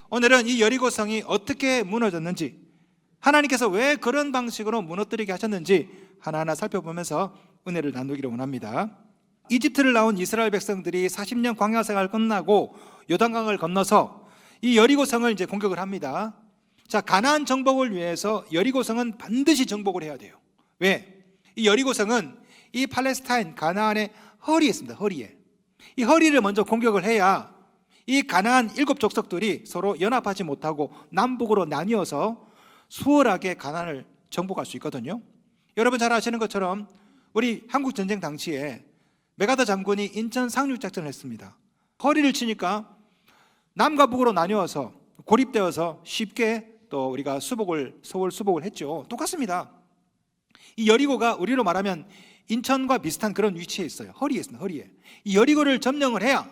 오늘은 이 여리고성이 어떻게 무너졌는지, 하나님께서 왜 그런 방식으로 무너뜨리게 하셨는지 하나하나 살펴보면서 은혜를 나누기를 원합니다. 이집트를 나온 이스라엘 백성들이 40년 광야 생활을 끝나고 요단강을 건너서 이 여리고성을 이제 공격을 합니다. 자, 가나안 정복을 위해서 여리고성은 반드시 정복을 해야 돼요. 왜? 이 여리고성은 이 팔레스타인 가나안의 허리에 있습니다. 허리에. 이 허리를 먼저 공격을 해야 이 가나안 7족속들이 서로 연합하지 못하고 남북으로 나뉘어서 수월하게 가나안을 정복할 수 있거든요. 여러분 잘 아시는 것처럼 우리 한국전쟁 당시에 메가더 장군이 인천 상륙작전을 했습니다. 허리를 치니까 남과 북으로 나뉘어서 고립되어서 쉽게 또 우리가 서울 수복을 했죠. 똑같습니다. 이 여리고가 우리로 말하면 인천과 비슷한 그런 위치에 있어요. 허리에 있습니다. 허리에. 이 여리고를 점령을 해야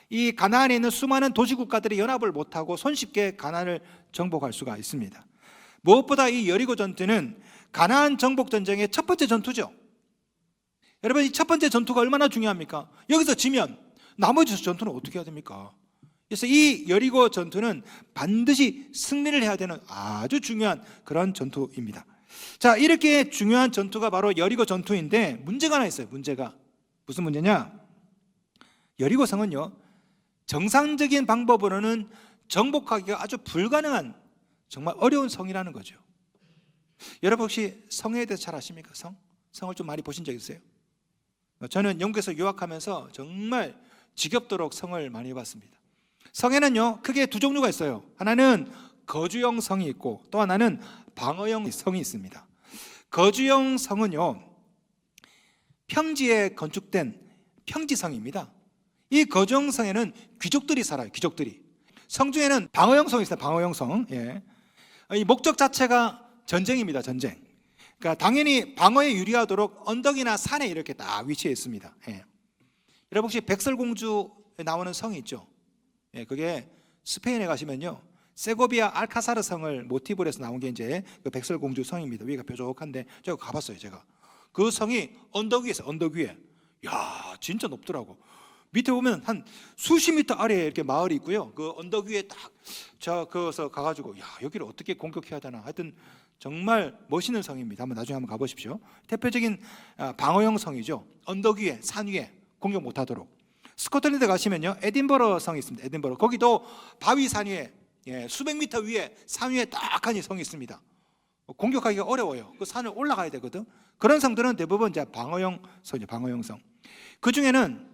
이 가나안에 있는 수많은 도시국가들이 연합을 못하고 손쉽게 가나안을 정복할 수가 있습니다. 무엇보다 이 여리고 전투는 가나안 정복 전쟁의 첫 번째 전투죠. 여러분, 이 첫 번째 전투가 얼마나 중요합니까? 여기서 지면 나머지 전투는 어떻게 해야 됩니까? 그래서 이 여리고 전투는 반드시 승리를 해야 되는 아주 중요한 그런 전투입니다. 자, 이렇게 중요한 전투가 바로 여리고 전투인데 문제가 하나 있어요. 문제가 무슨 문제냐? 여리고성은요, 정상적인 방법으로는 정복하기가 아주 불가능한 정말 어려운 성이라는 거죠. 여러분 혹시 성에 대해서 잘 아십니까? 성을 좀 많이 보신 적 있어요? 저는 영국에서 유학하면서 정말 지겹도록 성을 많이 봤습니다. 성에는요 크게 두 종류가 있어요. 하나는 거주형 성이 있고 또 하나는 방어형 성이 있습니다. 거주형 성은요 평지에 건축된 평지성입니다. 이 거주형 성에는 귀족들이 살아요. 귀족들이. 성 중에는 방어형 성이 있어요. 방어형 성. 예. 이 목적 자체가 전쟁입니다. 전쟁. 그러니까 당연히 방어에 유리하도록 언덕이나 산에 이렇게 딱 위치해 있습니다. 예. 여러분 혹시 백설공주에 나오는 성이 있죠? 예, 그게 스페인에 가시면요 세고비아 알카사르 성을 모티브로 해서 나온 게 이제 그 백설공주 성입니다. 위가 뾰족한데 제가 가봤어요. 제가 그 성이 언덕 위에 있어요. 언덕 위에. 야, 진짜 높더라고. 밑에 보면 한 수십 미터 아래에 이렇게 마을이 있고요. 그 언덕 위에 딱 거기서 가가지고 야, 여기를 어떻게 공격해야 되나. 하여튼 정말 멋있는 성입니다. 나중에 한번 가보십시오. 대표적인 방어형 성이죠. 언덕 위에, 산 위에 공격 못하도록. 스코틀랜드 가시면요 에딘버러 성이 있습니다. 에딘버러. 거기도 바위 산 위에, 예, 수백 미터 위에 산 위에 딱하니 성이 있습니다. 공격하기가 어려워요. 그 산을 올라가야 되거든. 그런 성들은 대부분 이제 방어형 성이죠. 방어형 성. 그 중에는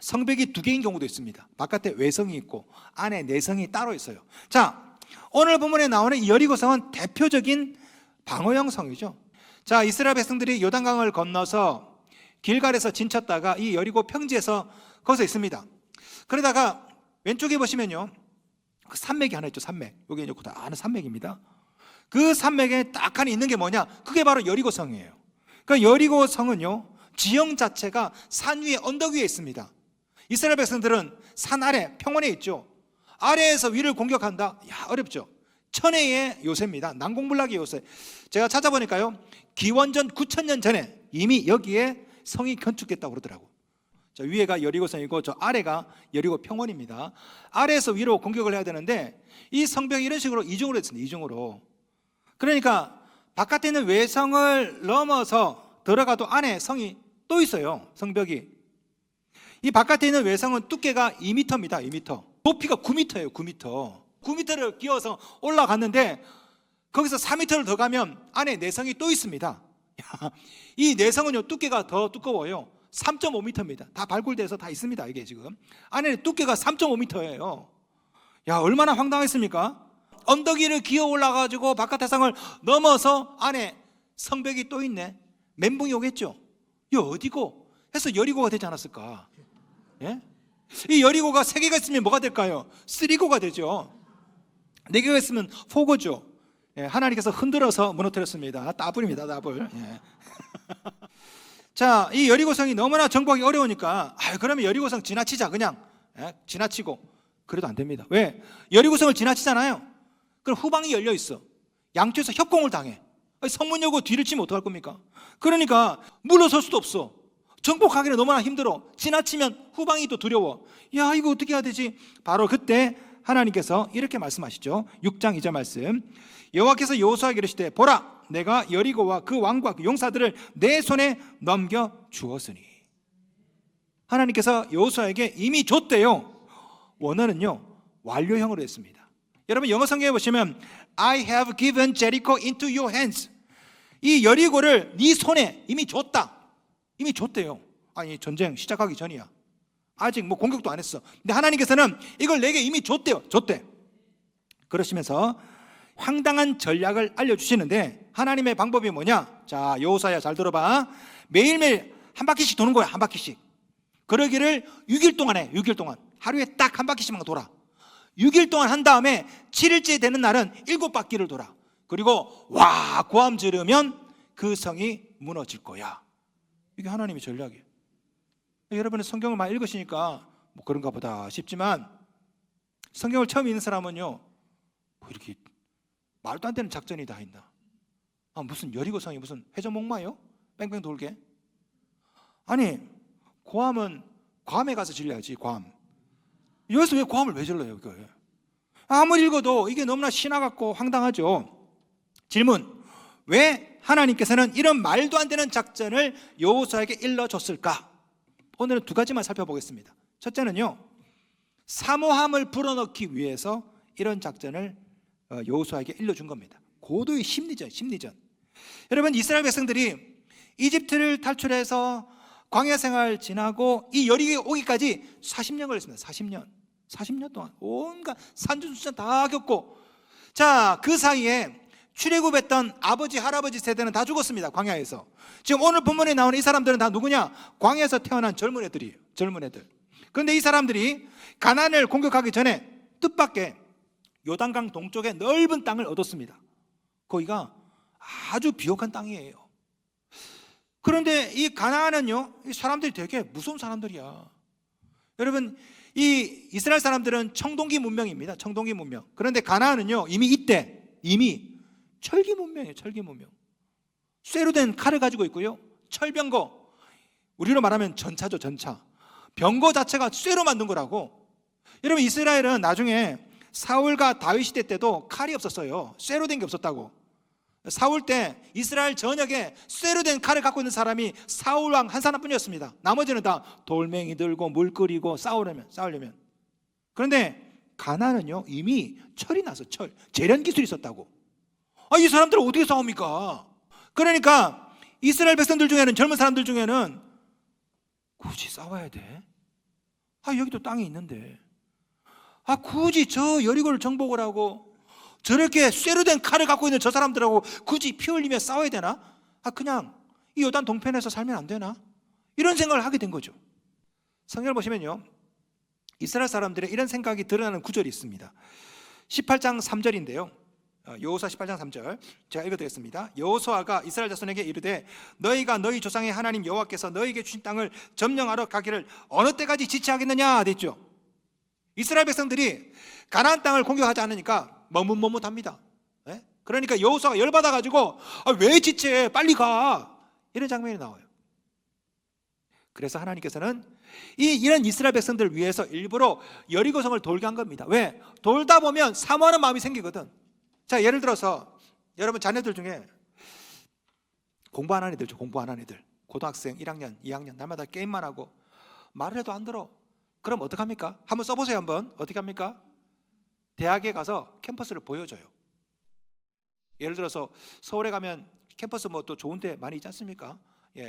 성벽이 2개인 경우도 있습니다. 바깥에 외성이 있고 안에 내성이 따로 있어요. 자, 오늘 본문에 나오는 이 여리고성은 대표적인 방어형 성이죠. 자, 이스라엘 백성들이 요단강을 건너서 길갈에서 진쳤다가 이 여리고 평지에서 거기서 있습니다. 그러다가 왼쪽에 보시면요 그 산맥이 하나 있죠. 산맥. 여기 이제 다 아는 산맥입니다. 그 산맥에 딱 하나 있는 게 뭐냐? 그게 바로 여리고성이에요. 그러니까 여리고성은요 지형 자체가 산 위에 언덕 위에 있습니다. 이스라엘 백성들은 산 아래 평원에 있죠. 아래에서 위를 공격한다? 야, 어렵죠. 천혜의 요새입니다. 난공불락의 요새. 제가 찾아보니까요 기원전 9,000년 전에 이미 여기에 성이 건축됐다고 그러더라고요. 저 위에가 여리고성이고 저 아래가 여리고 평원입니다. 아래에서 위로 공격을 해야 되는데 이 성벽이 이런 식으로 이중으로 했습니다. 이중으로. 그러니까 바깥에 있는 외성을 넘어서 들어가도 안에 성이 또 있어요. 성벽이. 이 바깥에 있는 외성은 두께가 2m입니다. 2m. 높이가 9m예요. 9m. 9m를 기어서 올라갔는데 거기서 4m를 더 가면 안에 내성이 또 있습니다. 이 내성은요 두께가 더 두꺼워요. 3.5m입니다. 다 발굴돼서 다 있습니다. 이게 지금 안에 두께가 3.5m예요. 야, 얼마나 황당했습니까? 언덕 위를 기어 올라가지고 바깥 세상을 넘어서 안에 성벽이 또 있네. 멘붕이 오겠죠. 이 어디고? 해서 여리고가 되지 않았을까? 예? 이 여리고가 3개가 있으면 뭐가 될까요? 3고가 되죠. 4개가 있으면 4고죠. 예, 하나님께서 흔들어서 무너뜨렸습니다. 따블입니다. 따블. 예. 자, 이 여리고성이 너무나 정복하기 어려우니까 그러면 여리고성 지나치자 그냥. 예? 지나치고. 그래도 안 됩니다. 왜? 여리고성을 지나치잖아요. 그럼 후방이 열려 있어. 양쪽에서 협공을 당해. 성문 열고 뒤를 치면 어떡할 겁니까? 그러니까 물러설 수도 없어. 정복하기는 너무나 힘들어. 지나치면 후방이 또 두려워. 야, 이거 어떻게 해야 되지? 바로 그때 하나님께서 이렇게 말씀하시죠. 6장 2절 말씀. 여호와께서 여호수아에게 이르시되 보라 내가 여리고와 그 왕과 그 용사들을 내 손에 넘겨 주었으니. 하나님께서 여호수아에게 이미 줬대요. 원어는요 완료형으로 했습니다. 여러분 영어 성경에 보시면 I have given Jericho into your hands. 이 여리고를 네 손에 이미 줬다. 이미 줬대요. 아니 전쟁 시작하기 전이야. 아직 뭐 공격도 안 했어. 근데 하나님께서는 이걸 내게 이미 줬대요. 줬대. 그러시면서 황당한 전략을 알려주시는데 하나님의 방법이 뭐냐? 자 여호수아야 잘 들어봐. 매일매일 한 바퀴씩 도는 거야. 한 바퀴씩. 그러기를 6일 동안 해. 6일 동안 하루에 딱 한 바퀴씩만 돌아. 6일 동안 한 다음에 7일째 되는 날은 7바퀴를 돌아. 그리고 와 고함 지르면 그 성이 무너질 거야. 이게 하나님의 전략이에요. 여러분은 성경을 많이 읽으시니까 뭐 그런가 보다 싶지만 성경을 처음 읽는 사람은요 뭐 이렇게 말도 안 되는 작전이 다 있나. 무슨 여리고성이 무슨 회전목마요? 뺑뺑 돌게. 아니 고함은 괌에 가서 질러야지. 괌. 여기서 왜 고함을 왜 질러요? 그걸? 아무리 읽어도 이게 너무나 신화 같고 황당하죠. 질문. 왜 하나님께서는 이런 말도 안 되는 작전을 여호수아에게 일러줬을까? 오늘은 두 가지만 살펴보겠습니다. 첫째는요 사모함을 불어넣기 위해서 이런 작전을 여호수아에게 일러준 겁니다. 고도의 심리전. 여러분 이스라엘 백성들이 이집트를 탈출해서 광야 생활 지나고 이 여리고에 오기까지 40년 걸렸습니다. 40년 동안 온갖 산전수전 다 겪고, 자 그 사이에 출애굽했던 아버지 할아버지 세대는 다 죽었습니다. 광야에서. 지금 오늘 본문에 나오는 이 사람들은 다 누구냐? 광야에서 태어난 젊은 애들이에요. 젊은 애들. 그런데 이 사람들이 가나안을 공격하기 전에 뜻밖의 요단강 동쪽에 넓은 땅을 얻었습니다. 거기가 아주 비옥한 땅이에요. 그런데 이 가나안은요 이 사람들이 되게 무서운 사람들이야. 여러분 이 이스라엘 사람들은 청동기 문명입니다. 청동기 문명. 그런데 가나안은요 이미 철기 문명이에요. 철기 문명. 쇠로 된 칼을 가지고 있고요 철병거, 우리로 말하면 전차죠. 전차. 병거 자체가 쇠로 만든 거라고. 여러분 이스라엘은 나중에 사울과 다윗 시대 때도 칼이 없었어요. 쇠로 된 게 없었다고. 사울 때 이스라엘 전역에 쇠로 된 칼을 갖고 있는 사람이 사울 왕 한 사람뿐이었습니다. 나머지는 다 돌멩이 들고 물 끓이고 싸우려면. 그런데 가나안은요 이미 철이 나서 재련 기술이 있었다고. 이 사람들은 어떻게 싸웁니까? 그러니까 이스라엘 백성들 중에는, 젊은 사람들 중에는 굳이 싸워야 돼? 여기도 땅이 있는데 굳이 저 여리고를 정복을 하고 저렇게 쇠로 된 칼을 갖고 있는 저 사람들하고 굳이 피 흘리며 싸워야 되나? 그냥 이 요단 동편에서 살면 안 되나? 이런 생각을 하게 된 거죠. 성경을 보시면요 이스라엘 사람들의 이런 생각이 드러나는 구절이 있습니다. 18장 3절인데요 여호수아 18장 3절 제가 읽어드리겠습니다. 여호수아가 이스라엘 자손에게 이르되 너희가 너희 조상의 하나님 여호와께서 너희에게 주신 땅을 점령하러 가기를 어느 때까지 지체하겠느냐 됐죠. 이스라엘 백성들이 가나안 땅을 공격하지 않으니까 머뭇머뭇합니다. 그러니까 여호수아가 열받아가지고 왜 지체해? 빨리 가. 이런 장면이 나와요. 그래서 하나님께서는 이런 이스라엘 백성들을 위해서 일부러 여리고성을 돌게 한 겁니다. 왜? 돌다 보면 사모하는 마음이 생기거든. 자 예를 들어서 여러분 자녀들 중에 공부 안 하는 애들 있죠. 공부 안 하는 애들. 고등학생 1학년 2학년 날마다 게임만 하고 말을 해도 안 들어. 그럼 어떡합니까? 한번 써보세요. 한번 어떻게 합니까? 대학에 가서 캠퍼스를 보여줘요. 예를 들어서 서울에 가면 캠퍼스 뭐 또 좋은 데 많이 있지 않습니까?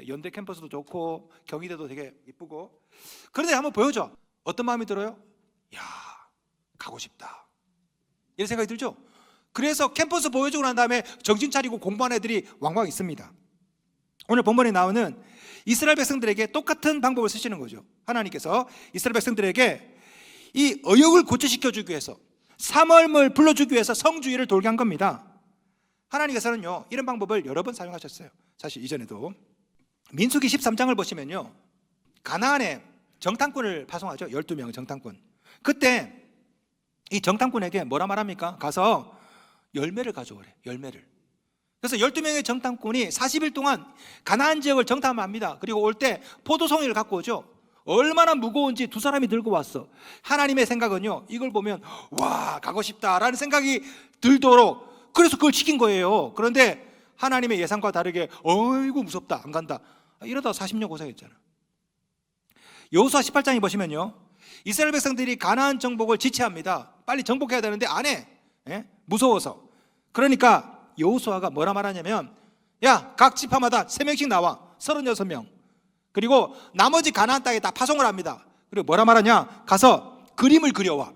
연대 캠퍼스도 좋고 경희대도 되게 이쁘고. 그런데 한번 보여줘. 어떤 마음이 들어요? 야 가고 싶다 이런 생각이 들죠. 그래서 캠퍼스 보여주고 난 다음에 정신 차리고 공부하는 애들이 왕왕 있습니다. 오늘 본문에 나오는 이스라엘 백성들에게 똑같은 방법을 쓰시는 거죠. 하나님께서 이스라엘 백성들에게 이 의욕을 고취시켜주기 위해서, 사모함을 불러주기 위해서 성주의를 돌게 한 겁니다. 하나님께서는요 이런 방법을 여러 번 사용하셨어요. 사실 이전에도 민수기 13장을 보시면요 가나안에 정탐꾼을 파송하죠. 12명 정탐꾼. 그때 이 정탐꾼에게 뭐라 말합니까? 가서 열매를 가져오래. 열매를. 그래서 12명의 정탐꾼이 40일 동안 가나안 지역을 정탐합니다. 그리고 올 때 포도송이를 갖고 오죠. 얼마나 무거운지 두 사람이 들고 왔어. 하나님의 생각은요, 이걸 보면 와, 가고 싶다라는 생각이 들도록, 그래서 그걸 시킨 거예요. 그런데 하나님의 예상과 다르게 어이구 무섭다, 안 간다, 이러다 40년 고생했잖아. 여호수아 18장에 보시면요, 이스라엘 백성들이 가나안 정복을 지체합니다. 빨리 정복해야 되는데 안 해. 무서워서. 그러니까 여호수아가 뭐라 말하냐면, 야, 각 지파마다 3명씩 나와. 36명. 그리고 나머지 가나안 땅에 다 파송을 합니다. 그리고 뭐라 말하냐, 가서 그림을 그려와.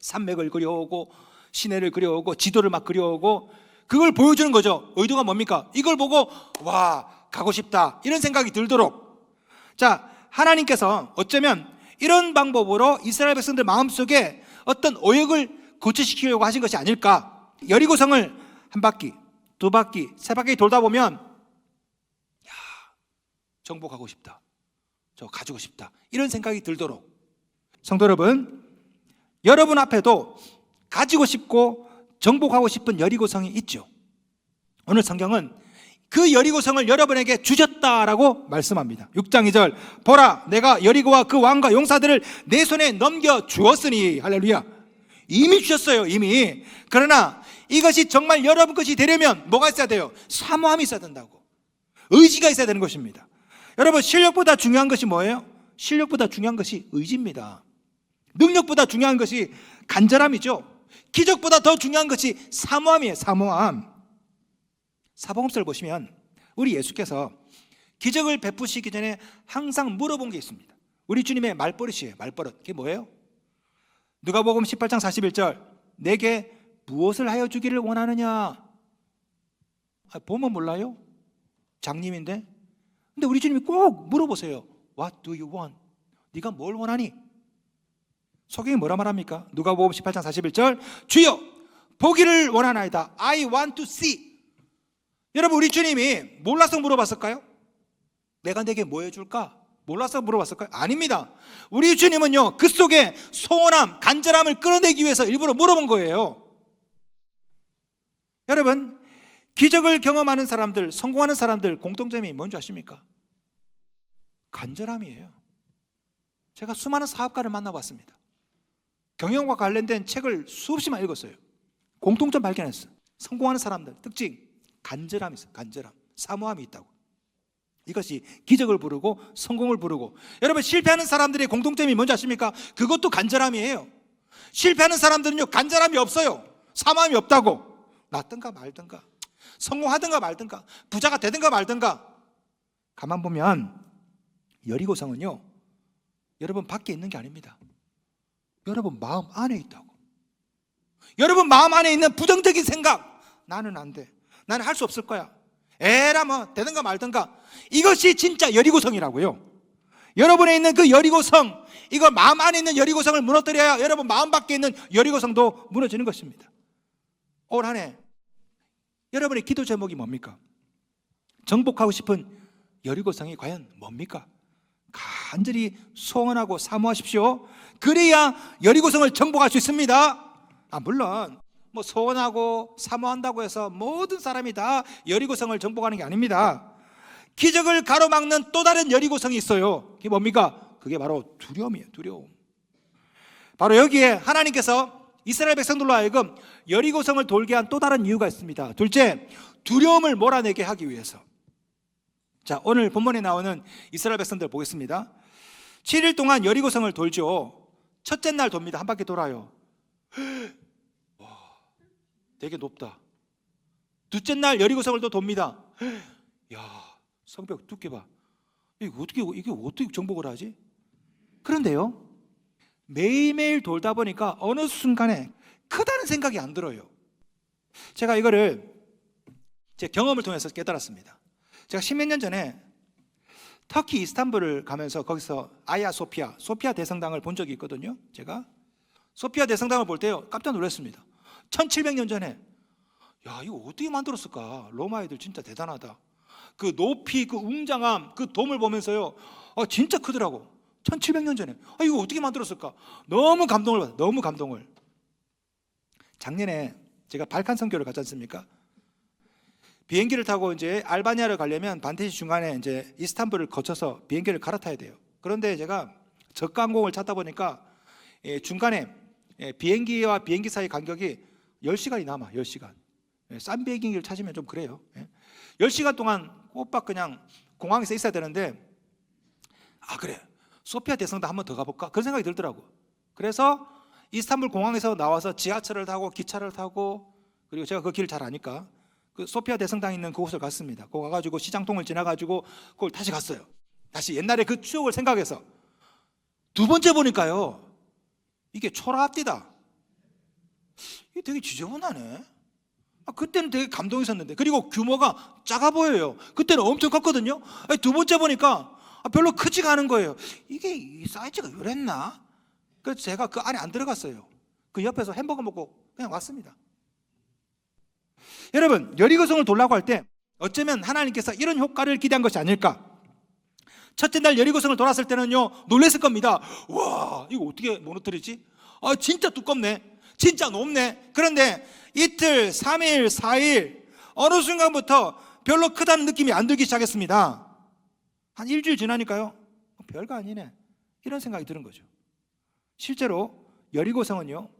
산맥을 그려오고 시내를 그려오고 지도를 막 그려오고, 그걸 보여주는 거죠. 의도가 뭡니까? 이걸 보고 와, 가고 싶다, 이런 생각이 들도록. 자, 하나님께서 어쩌면 이런 방법으로 이스라엘 백성들 마음속에 어떤 오역을 고쳐시키려고 하신 것이 아닐까. 여리고성을 한 바퀴, 두 바퀴, 세 바퀴 돌다 보면, 야, 정복하고 싶다, 저 가지고 싶다, 이런 생각이 들도록. 성도 여러분, 여러분 앞에도 가지고 싶고 정복하고 싶은 여리고성이 있죠. 오늘 성경은 그 여리고성을 여러분에게 주셨다라고 말씀합니다. 6장 2절, 보라, 내가 여리고와 그 왕과 용사들을 내 손에 넘겨 주었으니. 할렐루야. 이미 주셨어요, 이미. 그러나 이것이 정말 여러분 것이 되려면 뭐가 있어야 돼요? 사모함이 있어야 된다고. 의지가 있어야 되는 것입니다. 여러분, 실력보다 중요한 것이 뭐예요? 실력보다 중요한 것이 의지입니다. 능력보다 중요한 것이 간절함이죠. 기적보다 더 중요한 것이 사모함이에요, 사모함. 사복음서를 보시면 우리 예수께서 기적을 베푸시기 전에 항상 물어본 게 있습니다. 우리 주님의 말버릇이에요, 말버릇. 그게 뭐예요? 누가복음 18장 41절, 내게 무엇을 하여 주기를 원하느냐. 보면 몰라요? 장님인데. 근데 우리 주님이 꼭 물어보세요. What do you want? 네가 뭘 원하니? 성경이 뭐라 말합니까? 누가복음 18장 41절, 주여 보기를 원하나이다. I want to see. 여러분, 우리 주님이 몰라서 물어봤을까요? 내가 내게 뭐 해줄까? 몰라서 물어봤을까요? 아닙니다. 우리 주님은요, 그 속에 소원함, 간절함을 끌어내기 위해서 일부러 물어본 거예요. 여러분, 기적을 경험하는 사람들, 성공하는 사람들 공통점이 뭔지 아십니까? 간절함이에요. 제가 수많은 사업가를 만나봤습니다. 경영과 관련된 책을 수없이만 읽었어요. 공통점 발견했어요. 성공하는 사람들 특징, 간절함이 있어요. 간절함, 사모함이 있다고. 이것이 기적을 부르고 성공을 부르고. 여러분, 실패하는 사람들의 공통점이 뭔지 아십니까? 그것도 간절함이에요. 실패하는 사람들은요, 간절함이 없어요. 사모함이 없다고. 낫든가 말든가, 성공하든가 말든가, 부자가 되든가 말든가. 가만 보면 여리고성은요, 여러분 밖에 있는 게 아닙니다. 여러분 마음 안에 있다고. 여러분 마음 안에 있는 부정적인 생각, 나는 안 돼, 나는 할 수 없을 거야, 에라 뭐 되든가 말든가, 이것이 진짜 여리고성이라고요. 여러분에 있는 그 여리고성, 이거 마음 안에 있는 여리고성을 무너뜨려야 여러분 마음 밖에 있는 여리고성도 무너지는 것입니다. 올 한 해 여러분의 기도 제목이 뭡니까? 정복하고 싶은 여리고성이 과연 뭡니까? 간절히 소원하고 사모하십시오. 그래야 여리고성을 정복할 수 있습니다. 물론 뭐 소원하고 사모한다고 해서 모든 사람이 다 여리고성을 정복하는 게 아닙니다. 기적을 가로막는 또 다른 여리고성이 있어요. 그게 뭡니까? 그게 바로 두려움이에요. 두려움. 바로 여기에 하나님께서 이스라엘 백성들로 하여금 여리고성을 돌게 한 또 다른 이유가 있습니다. 둘째, 두려움을 몰아내게 하기 위해서. 자, 오늘 본문에 나오는 이스라엘 백성들 보겠습니다. 7일 동안 여리고성을 돌죠. 첫째 날 돕니다. 한 바퀴 돌아요. 와, 되게 높다. 둘째 날 여리고성을 또 돕니다. 야, 성벽 두께 봐. 이게 어떻게 정복을 하지? 그런데요, 매일매일 돌다 보니까 어느 순간에 크다는 생각이 안 들어요. 제가 이거를 제 경험을 통해서 깨달았습니다. 제가 10몇 년 전에 터키 이스탄불을 가면서 거기서 아야 소피아 대성당을 본 적이 있거든요. 제가 소피아 대성당을 볼 때요, 깜짝 놀랐습니다. 1700년 전에, 야, 이거 어떻게 만들었을까? 로마 애들 진짜 대단하다. 그 높이, 그 웅장함, 그 돔을 보면서요, 진짜 크더라고. 1700년 전에 이거 어떻게 만들었을까? 너무 감동을 받아요. 너무 감동을. 작년에 제가 발칸 선교를 갔지 않습니까? 비행기를 타고 이제 알바니아를 가려면 반드시 중간에 이제 이스탄불을 거쳐서 비행기를 갈아타야 돼요. 그런데 제가 저가 항공을 찾다 보니까 중간에 비행기와 비행기 사이 간격이 10시간이 남아. 10시간. 싼 비행기를 찾으면 좀 그래요. 10시간 동안 꼬박 그냥 공항에서 있어야 되는데, 그래, 소피아 대성당 한번 더 가볼까? 그런 생각이 들더라고. 그래서 이스탄불 공항에서 나와서 지하철을 타고 기차를 타고, 그리고 제가 그 길을 잘 아니까 그 소피아 대성당 있는 그곳을 갔습니다. 거기 가가지고 시장통을 지나가지고 그걸 다시 갔어요. 다시 옛날에 그 추억을 생각해서. 두 번째 보니까요, 이게 초라합디다. 이게 되게 지저분하네. 그때는 되게 감동이 있었는데, 그리고 규모가 작아 보여요. 그때는 엄청 컸거든요. 두 번째 보니까 별로 크지가 않은 거예요. 이게 이 사이즈가 이랬나? 그래서 제가 그 안에 안 들어갔어요. 그 옆에서 햄버거 먹고 그냥 왔습니다. 여러분, 여리고성을 돌라고 할 때 어쩌면 하나님께서 이런 효과를 기대한 것이 아닐까? 첫째 날 여리고성을 돌았을 때는요, 놀랐을 겁니다. 와, 이거 어떻게 무너뜨리지? 진짜 두껍네. 진짜 높네. 그런데 이틀, 3일, 4일 어느 순간부터 별로 크다는 느낌이 안 들기 시작했습니다. 한 일주일 지나니까요, 별거 아니네, 이런 생각이 드는 거죠. 실제로 여리고성은요,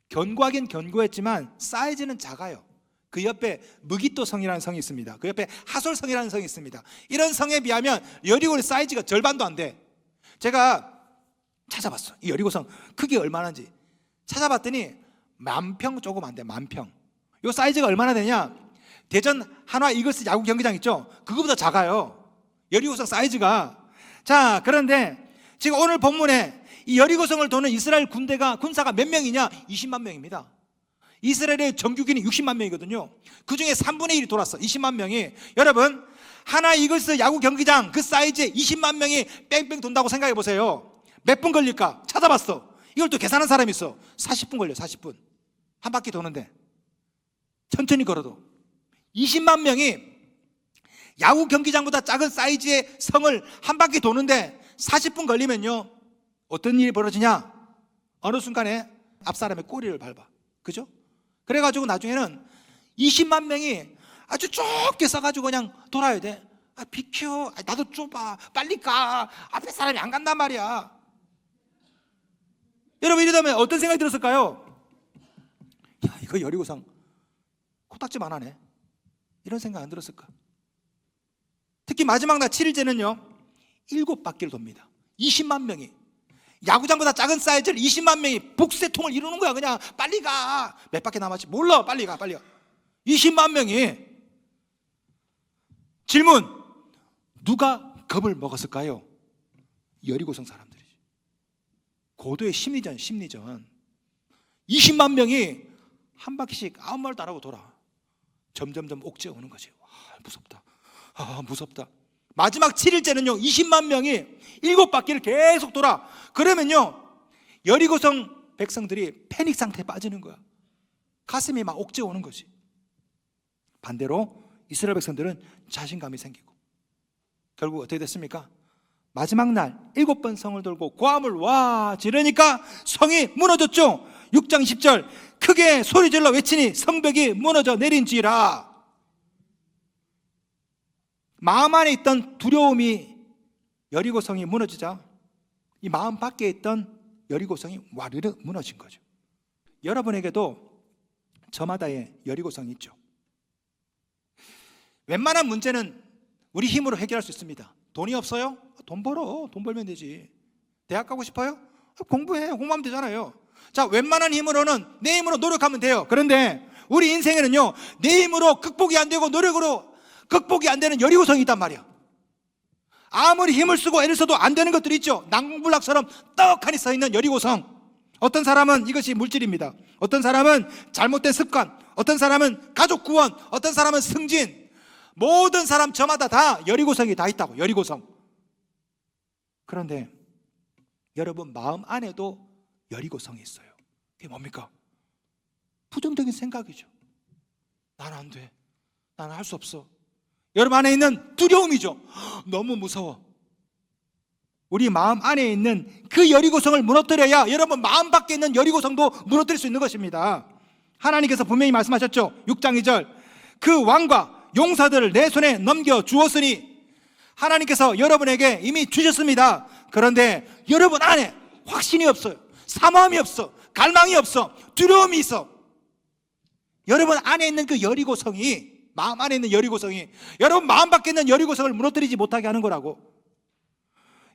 견고하긴 견고했지만 사이즈는 작아요. 그 옆에 무기또 성이라는 성이 있습니다. 그 옆에 하솔성이라는 성이 있습니다. 이런 성에 비하면 여리고의 사이즈가 절반도 안 돼. 제가 찾아봤어. 이 여리고성 크기 얼마나인지 찾아봤더니 10,000평 조금 안 돼. 10,000평. 이 사이즈가 얼마나 되냐? 대전 한화 이글스 야구 경기장 있죠? 그거보다 작아요, 여리고성 사이즈가. 자, 그런데 지금 오늘 본문에 이 여리고성을 도는 이스라엘 군사가 몇 명이냐? 20만 명입니다. 이스라엘의 정규군이 60만 명이거든요. 그 중에 3분의 1이 돌았어. 20만 명이. 여러분, 하나 이글스 야구 경기장 그 사이즈에 20만 명이 뺑뺑 돈다고 생각해 보세요. 몇 분 걸릴까? 찾아봤어. 이걸 또 계산한 사람이 있어. 40분 걸려. 40분. 한 바퀴 도는데, 천천히 걸어도 20만 명이 야구 경기장보다 작은 사이즈의 성을 한 바퀴 도는데 40분 걸리면요, 어떤 일이 벌어지냐? 어느 순간에 앞 사람의 꼬리를 밟아. 그죠? 그래가지고 나중에는 20만 명이 아주 좁게 써가지고 그냥 돌아야 돼. 비켜. 나도 좁아. 빨리 가. 앞에 사람이 안 간단 말이야. 여러분, 이러다면 어떤 생각이 들었을까요? 야, 이거 여리고성 코딱지만 하네, 이런 생각 안 들었을까? 특히 마지막 날 7일째는요 7바퀴를 돕니다. 20만 명이 야구장보다 작은 사이즈를 20만 명이 북새통을 이루는 거야. 그냥 빨리 가. 몇 바퀴 남았지? 몰라. 빨리 가. 20만 명이. 질문, 누가 겁을 먹었을까요? 여리고성 사람들이지. 고도의 심리전. 20만 명이 한 바퀴씩 아무 말도 안 하고 돌아. 점점점 옥죄어 오는 거지. 무섭다. 마지막 7일째는요 20만 명이 7바퀴를 계속 돌아. 그러면요 여리고성 백성들이 패닉 상태에 빠지는 거야. 가슴이 막 옥죄어 오는 거지. 반대로 이스라엘 백성들은 자신감이 생기고, 결국 어떻게 됐습니까? 마지막 날 7번 성을 돌고 고함을 와 지르니까 성이 무너졌죠. 6장 10절, 크게 소리질러 외치니 성벽이 무너져 내린지라. 마음 안에 있던 두려움이 여리고성이 무너지자 이 마음 밖에 있던 여리고성이 와르르 무너진 거죠. 여러분에게도 저마다의 여리고성이 있죠. 웬만한 문제는 우리 힘으로 해결할 수 있습니다. 돈이 없어요? 돈 벌어. 돈 벌면 되지. 대학 가고 싶어요? 공부해. 공부하면 되잖아요. 자, 웬만한 힘으로는 내 힘으로 노력하면 돼요. 그런데 우리 인생에는요 내 힘으로 극복이 안 되고 노력으로 극복이 안 되는 여리고성이 있단 말이야. 아무리 힘을 쓰고 애를 써도 안 되는 것들이 있죠. 낭불락처럼 떡하니 서 있는 여리고성. 어떤 사람은 이것이 물질입니다. 어떤 사람은 잘못된 습관, 어떤 사람은 가족 구원, 어떤 사람은 승진. 모든 사람 저마다 다 여리고성이 다 있다고. 여리고성. 그런데 여러분 마음 안에도 여리고성이 있어요. 그게 뭡니까? 부정적인 생각이죠. 나는 안 돼. 나는 할 수 없어. 여러분 안에 있는 두려움이죠. 너무 무서워. 우리 마음 안에 있는 그 여리고성을 무너뜨려야 여러분 마음 밖에 있는 여리고성도 무너뜨릴 수 있는 것입니다. 하나님께서 분명히 말씀하셨죠. 6장 2절, 그 왕과 용사들을 내 손에 넘겨 주었으니 하나님께서 여러분에게 이미 주셨습니다. 그런데 여러분 안에 확신이 없어요. 사모함이 없어. 갈망이 없어. 두려움이 있어. 여러분 안에 있는 그 여리고성이, 마음 안에 있는 여리고성이 여러분 마음 밖에 있는 여리고성을 무너뜨리지 못하게 하는 거라고.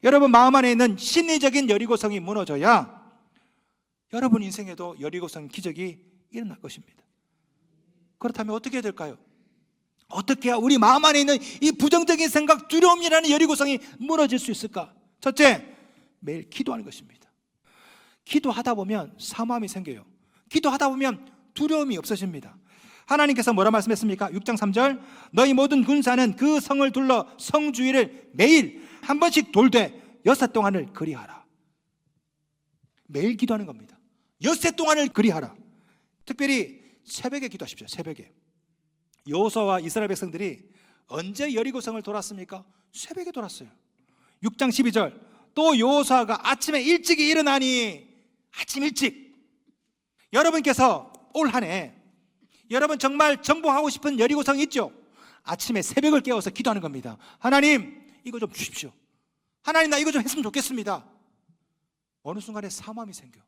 여러분 마음 안에 있는 심리적인 여리고성이 무너져야 여러분 인생에도 여리고성 기적이 일어날 것입니다. 그렇다면 어떻게 해야 될까요? 어떻게 해야 우리 마음 안에 있는 이 부정적인 생각, 두려움이라는 여리고성이 무너질 수 있을까? 첫째, 매일 기도하는 것입니다. 기도하다 보면 사모함이 생겨요. 기도하다 보면 두려움이 없어집니다. 하나님께서 뭐라 말씀했습니까? 6장 3절, 너희 모든 군사는 그 성을 둘러 성 주위를 매일 한 번씩 돌되 엿새 동안을 그리하라. 매일 기도하는 겁니다. 엿새 동안을 그리하라. 특별히 새벽에 기도하십시오. 새벽에. 여호수아와 이스라엘 백성들이 언제 여리고성을 돌았습니까? 새벽에 돌았어요. 6장 12절, 또 여호수아가 아침에 일찍이 일어나니, 아침 일찍. 여러분께서 올 한 해 여러분 정말 정복하고 싶은 여리고성 있죠? 아침에 새벽을 깨워서 기도하는 겁니다. 하나님 이거 좀 주십시오. 하나님 나 이거 좀 했으면 좋겠습니다. 어느 순간에 사모함이 생겨.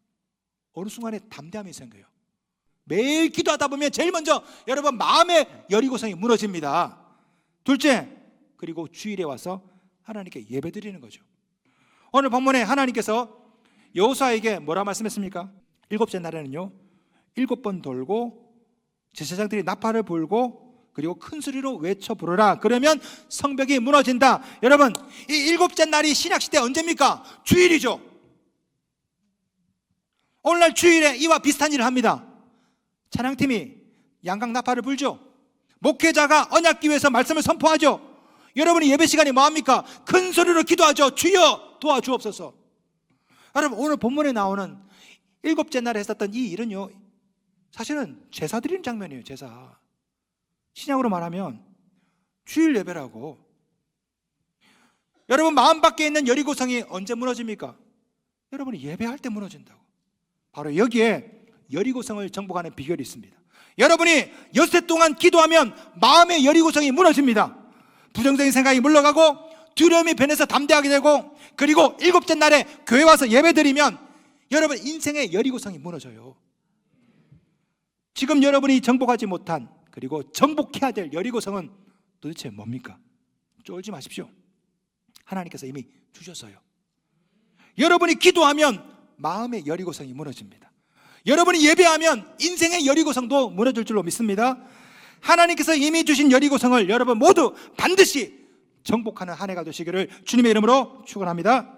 어느 순간에 담대함이 생겨요. 매일 기도하다 보면 제일 먼저 여러분 마음의 여리고성이 무너집니다. 둘째, 그리고 주일에 와서 하나님께 예배드리는 거죠. 오늘 본문에 하나님께서 여호수아에게 뭐라 말씀했습니까? 일곱째 날에는요 7번 돌고 제사장들이 나팔을 불고 그리고 큰 소리로 외쳐 부르라. 그러면 성벽이 무너진다. 여러분 이 7째 날이 신약시대 언제입니까? 주일이죠. 오늘날 주일에 이와 비슷한 일을 합니다. 찬양팀이 양각 나팔을 불죠. 목회자가 언약기회에서 말씀을 선포하죠. 여러분이 예배 시간에 뭐합니까? 큰 소리로 기도하죠. 주여 도와주옵소서. 여러분 오늘 본문에 나오는 7째 날에 했었던 이 일은요 사실은 제사 드리는 장면이에요. 제사. 신약으로 말하면 주일 예배라고. 여러분 마음 밖에 있는 여리고성이 언제 무너집니까? 여러분이 예배할 때 무너진다고. 바로 여기에 여리고성을 정복하는 비결이 있습니다. 여러분이 엿새 동안 기도하면 마음의 여리고성이 무너집니다. 부정적인 생각이 물러가고 두려움이 변해서 담대하게 되고, 그리고 7째 날에 교회 와서 예배드리면 여러분 인생의 여리고성이 무너져요. 지금 여러분이 정복하지 못한, 그리고 정복해야 될 여리고성은 도대체 뭡니까? 쫄지 마십시오. 하나님께서 이미 주셨어요. 여러분이 기도하면 마음의 여리고성이 무너집니다. 여러분이 예배하면 인생의 여리고성도 무너질 줄로 믿습니다. 하나님께서 이미 주신 여리고성을 여러분 모두 반드시 정복하는 한 해가 되시기를 주님의 이름으로 축원합니다.